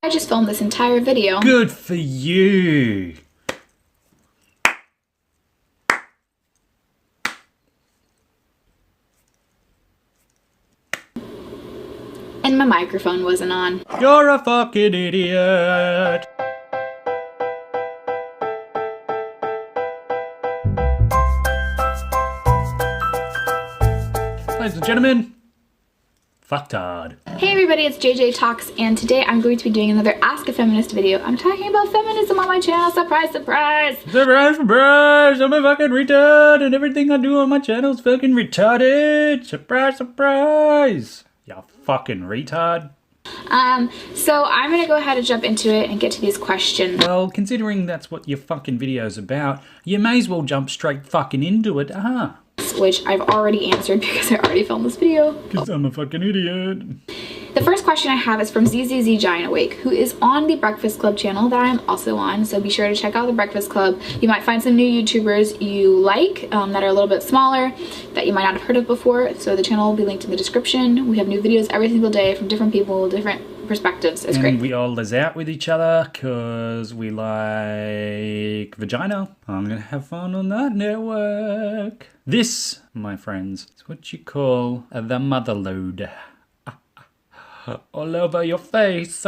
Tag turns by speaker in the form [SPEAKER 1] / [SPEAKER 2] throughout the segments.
[SPEAKER 1] I just filmed this entire video.
[SPEAKER 2] Good for you.
[SPEAKER 1] And my microphone wasn't on.
[SPEAKER 2] You're a fucking idiot. Ladies and gentlemen, fucktard.
[SPEAKER 1] Hey everybody, it's JJ Talks, and today I'm going to be doing another Ask a Feminist video. I'm talking about feminism on my channel. Surprise, surprise!
[SPEAKER 2] Surprise, surprise! I'm a fucking retard, and everything I do on my channel is fucking retarded. Surprise, surprise! You fucking retard.
[SPEAKER 1] So I'm gonna go ahead and jump into it and get to these questions.
[SPEAKER 2] Well, considering that's what your fucking video's about, you may as well jump straight fucking into it,
[SPEAKER 1] Which I've already answered because I already filmed this video.
[SPEAKER 2] Because I'm a fucking idiot.
[SPEAKER 1] The first question I have is from ZZZ Giant Awake, who is on the Breakfast Club channel that I'm also on, so be sure to check out the Breakfast Club. You might find some new YouTubers you like that are a little bit smaller that you might not have heard of before, so the channel will be linked in the description. We have new videos every single day from different people, different perspectives. It's great.
[SPEAKER 2] And we all liz out with each other because we like vagina. I'm gonna have fun on that network. This, my friends, is what you call the mother load. All over your face.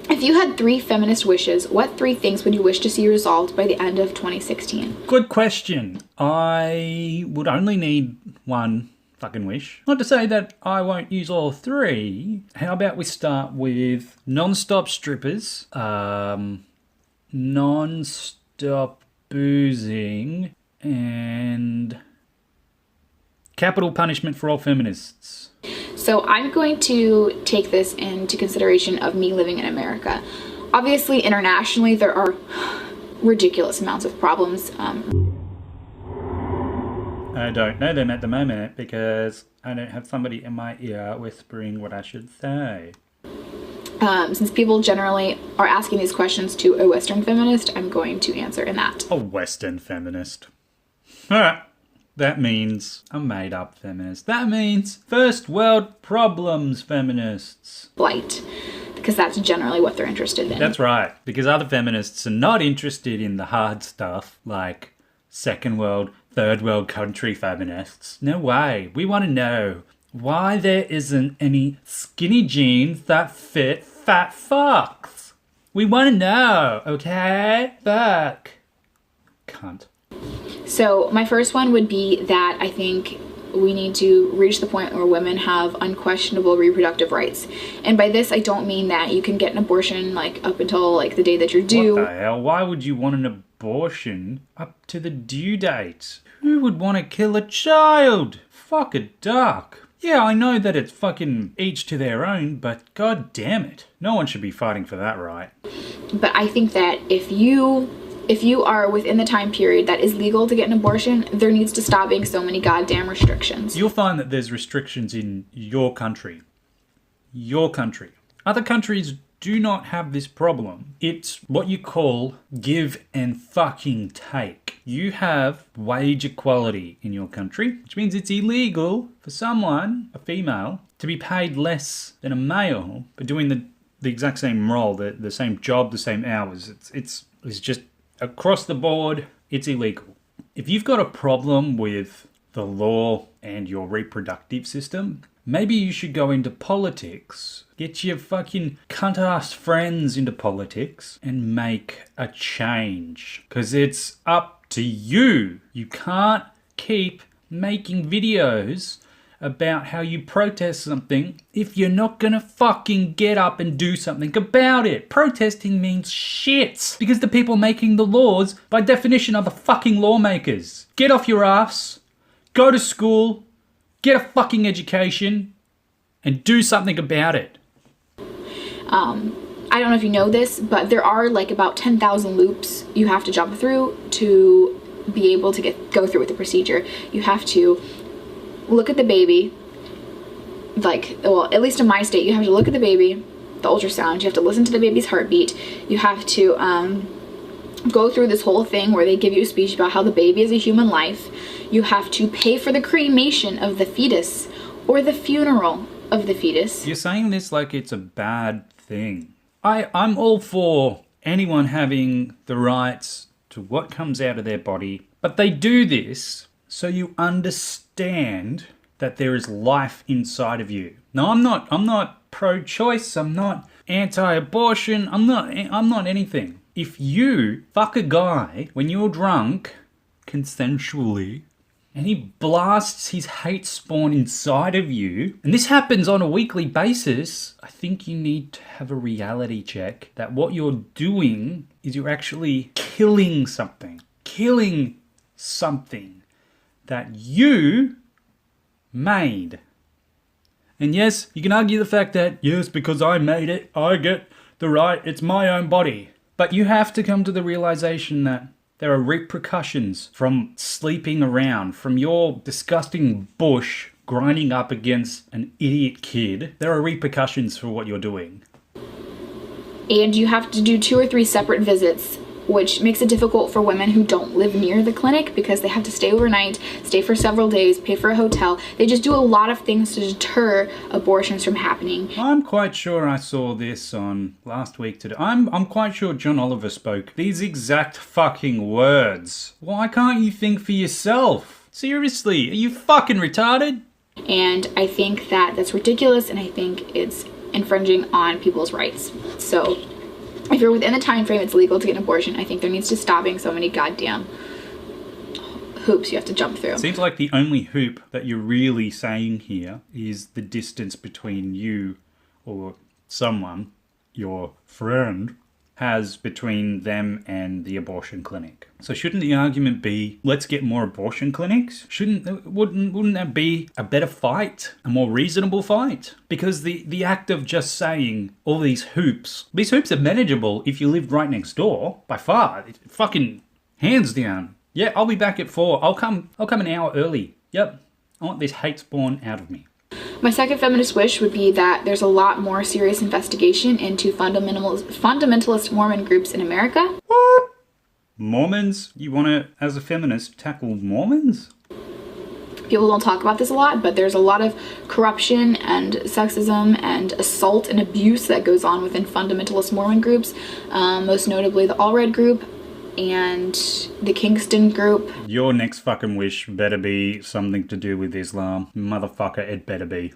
[SPEAKER 1] If you had 3 feminist wishes, what 3 things would you wish to see resolved by the end of 2016?
[SPEAKER 2] Good question. I would only need one fucking wish. Not to say that I won't use all 3. How about we start with non-stop strippers, non-stop boozing, and capital punishment for all feminists.
[SPEAKER 1] So I'm going to take this into consideration of me living in America. Obviously, internationally, there are ridiculous amounts of problems.
[SPEAKER 2] I don't know them at the moment because I don't have somebody in my ear whispering what I should say.
[SPEAKER 1] Since people generally are asking these questions to a Western feminist, I'm going to answer in that.
[SPEAKER 2] A Western feminist. That means a made-up feminist. That means first world problems feminists.
[SPEAKER 1] Blight, because that's generally what they're interested in.
[SPEAKER 2] That's right, because other feminists are not interested in the hard stuff like second world, third world country feminists. No way. We want to know why there isn't any skinny jeans that fit fat fucks. We want to know, okay? Fuck. Cunt.
[SPEAKER 1] So my first one would be that I think we need to reach the point where women have unquestionable reproductive rights. And by this, I don't mean that you can get an abortion like up until like the day that you're due.
[SPEAKER 2] What the hell? Why would you want an abortion up to the due date? Who would want to kill a child? Fuck a duck. Yeah, I know that it's fucking each to their own, but god damn it. No one should be fighting for that right.
[SPEAKER 1] But I think that if you are within the time period that is legal to get an abortion, there needs to stop being so many goddamn restrictions.
[SPEAKER 2] You'll find that there's restrictions in your country. Your country. Other countries do not have this problem. It's what you call give and fucking take. You have wage equality in your country, which means it's illegal for someone, a female, to be paid less than a male for doing the exact same role, the same job, the same hours. It's just across the board, it's illegal. If you've got a problem with the law and your reproductive system, maybe you should go into politics. Get your fucking cunt-ass friends into politics and make a change. Because it's up to you. You can't keep making videos about how you protest something if you're not gonna fucking get up and do something about it. Protesting means shit. Because the people making the laws, by definition, are the fucking lawmakers. Get off your ass, go to school, get a fucking education, and do something about it.
[SPEAKER 1] I don't know if you know this, but there are like about 10,000 loops you have to jump through to be able to go through with the procedure. You have to look at the baby, like, well, at least in my state, you have to look at the baby, the ultrasound, you have to listen to the baby's heartbeat, you have to go through this whole thing where they give you a speech about how the baby is a human life, you have to pay for the cremation of the fetus or the funeral of the fetus.
[SPEAKER 2] You're saying this like it's a bad thing. I'm all for anyone having the rights to what comes out of their body, but they do this so you understand that there is life inside of you. Now, I'm not pro-choice, I'm not anti-abortion, I'm not anything. If you fuck a guy when you're drunk, consensually, and he blasts his hate spawn inside of you, and this happens on a weekly basis, I think you need to have a reality check that what you're doing is you're actually killing something. Killing something that you made. And yes, you can argue the fact that, yes, because I made it, I get the right, it's my own body. But you have to come to the realization that there are repercussions from sleeping around, from your disgusting bush grinding up against an idiot kid. There are repercussions for what you're doing.
[SPEAKER 1] And you have to do 2 or 3 separate visits, which makes it difficult for women who don't live near the clinic because they have to stay overnight, stay for several days, pay for a hotel. They just do a lot of things to deter abortions from happening.
[SPEAKER 2] I'm quite sure I saw this on last week today. I'm quite sure John Oliver spoke these exact fucking words. Why can't you think for yourself? Seriously, are you fucking retarded?
[SPEAKER 1] And I think that that's ridiculous, and I think it's infringing on people's rights. So if you're within the time frame it's legal to get an abortion, I think there needs to stop being so many goddamn hoops you have to jump through.
[SPEAKER 2] Seems like the only hoop that you're really saying here is the distance between you or someone, your friend, has between them and the abortion clinic. So shouldn't the argument be, let's get more abortion clinics? Wouldn't that be a better fight? A more reasonable fight? Because the act of just saying all these hoops are manageable if you lived right next door, by far. Fucking hands down. Yeah, I'll be back at 4. I'll come an hour early. Yep. I want this hate spawn out of me.
[SPEAKER 1] My second feminist wish would be that there's a lot more serious investigation into fundamentalist Mormon groups in America.
[SPEAKER 2] What? Mormons? You want to, as a feminist, tackle Mormons?
[SPEAKER 1] People don't talk about this a lot, but there's a lot of corruption and sexism and assault and abuse that goes on within fundamentalist Mormon groups, most notably the All Red group and the Kingston group.
[SPEAKER 2] Your next fucking wish better be something to do with Islam. Motherfucker, it better be.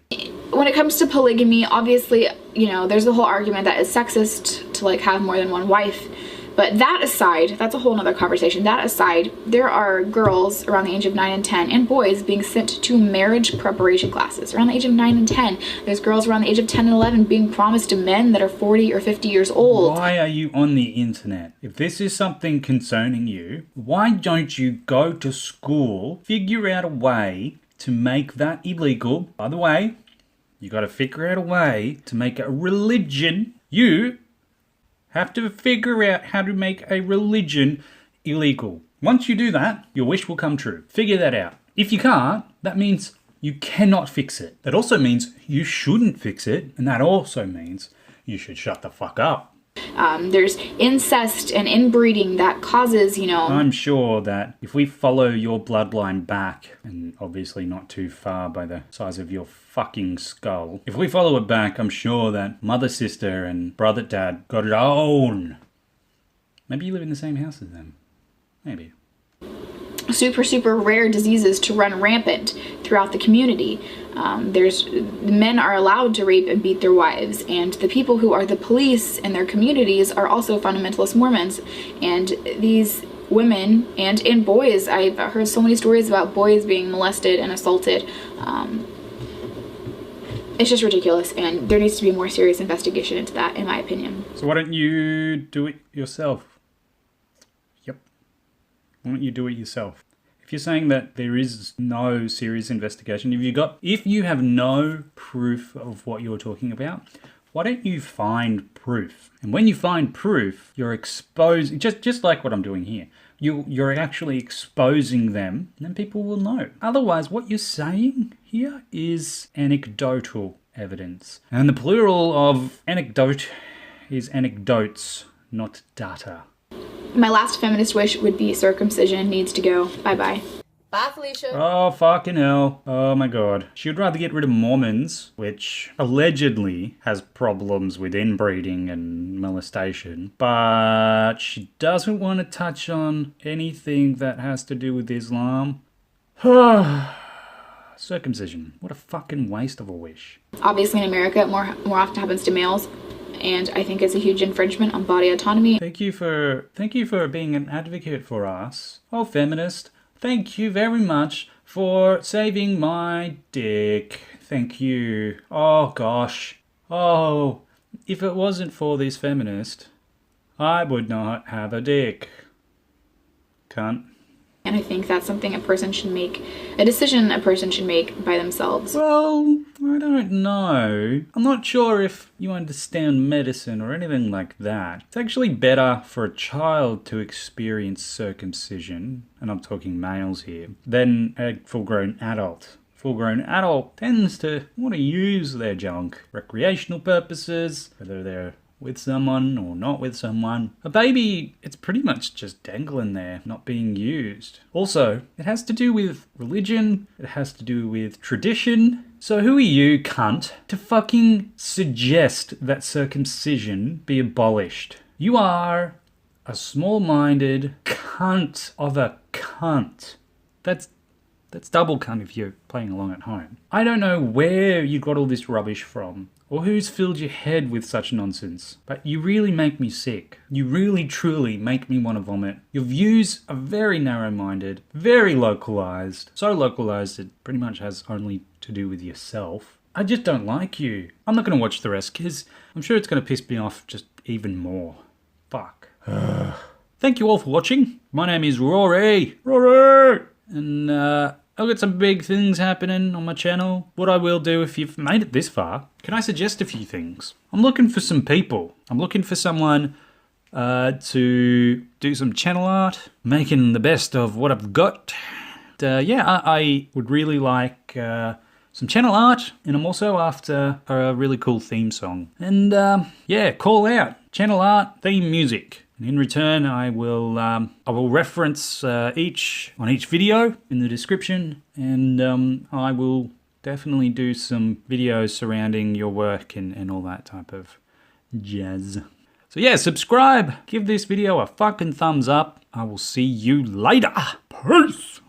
[SPEAKER 1] When it comes to polygamy, obviously, you know, there's the whole argument that it's sexist to like have more than one wife. But that aside, that's a whole nother conversation. That aside, there are girls around the age of 9 and 10 and boys being sent to marriage preparation classes around the age of 9 and 10. There's girls around the age of 10 and 11 being promised to men that are 40 or 50 years old.
[SPEAKER 2] Why are you on the internet? If this is something concerning you, why don't you go to school, figure out a way to make that illegal? By the way, you got to figure out a way to make a religion. You have to figure out how to make a religion illegal. Once you do that, your wish will come true. Figure that out. If you can't, that means you cannot fix it. That also means you shouldn't fix it. And that also means you should shut the fuck up.
[SPEAKER 1] There's incest and inbreeding that causes, you know...
[SPEAKER 2] I'm sure that if we follow your bloodline back, and obviously not too far by the size of your fucking skull, if we follow it back, I'm sure that mother, sister, and brother, dad got it on. Maybe you live in the same house as them. Maybe.
[SPEAKER 1] Super rare diseases to run rampant throughout the community. Men are allowed to rape and beat their wives, and the people who are the police in their communities are also fundamentalist Mormons. And these women and boys, I've heard so many stories about boys being molested and assaulted. It's just ridiculous, and there needs to be a more serious investigation into that, in my opinion.
[SPEAKER 2] So why don't you do it yourself? Yep. Why don't you do it yourself? If you're saying that there is no serious investigation, if you have no proof of what you're talking about, why don't you find proof? And when you find proof, you're exposing, just like what I'm doing here, you're actually exposing them, and then people will know. Otherwise, what you're saying here is anecdotal evidence. And the plural of anecdote is anecdotes, not data.
[SPEAKER 1] My last feminist wish would be circumcision needs to go. Bye-bye. Bye, Felicia.
[SPEAKER 2] Oh, fucking hell. Oh my god. She would rather get rid of Mormons, which allegedly has problems with inbreeding and molestation, but she doesn't want to touch on anything that has to do with Islam. Circumcision. What a fucking waste of a wish.
[SPEAKER 1] Obviously in America, it more often happens to males, and I think it's a huge infringement on body autonomy.
[SPEAKER 2] Thank you for being an advocate for us. Oh, feminist. Thank you very much for saving my dick. Thank you. Oh, gosh. Oh, if it wasn't for this feminist, I would not have a dick. Cunt.
[SPEAKER 1] And I think that's something a decision a person should make by themselves.
[SPEAKER 2] Well, I don't know. I'm not sure if you understand medicine or anything like that. It's actually better for a child to experience circumcision, and I'm talking males here, than a full-grown adult. Full-grown adult tends to want to use their junk for recreational purposes, whether they're with someone or not with someone. A baby, it's pretty much just dangling there, not being used. Also, it has to do with religion, it has to do with tradition. So who are you, cunt, to fucking suggest that circumcision be abolished? You are a small-minded cunt of a cunt. That's double cunt if you're playing along at home. I don't know where you got all this rubbish from, or who's filled your head with such nonsense, but you really make me sick. You really, truly make me want to vomit. Your views are very narrow-minded, very localized. So localized it pretty much has only to do with yourself. I just don't like you. I'm not going to watch the rest because I'm sure it's going to piss me off just even more. Fuck. Thank you all for watching. My name is Rory. And I've got some big things happening on my channel. What I will do if you've made it this far, can I suggest a few things? I'm looking for some people. I'm looking for someone to do some channel art, making the best of what I've got. I would really like some channel art, and I'm also after a really cool theme song. And call out channel art, theme music. And in return, I will reference each video in the description, and I will definitely do some videos surrounding your work and all that type of jazz. So yeah, subscribe, give this video a fucking thumbs up. I will see you later. Peace.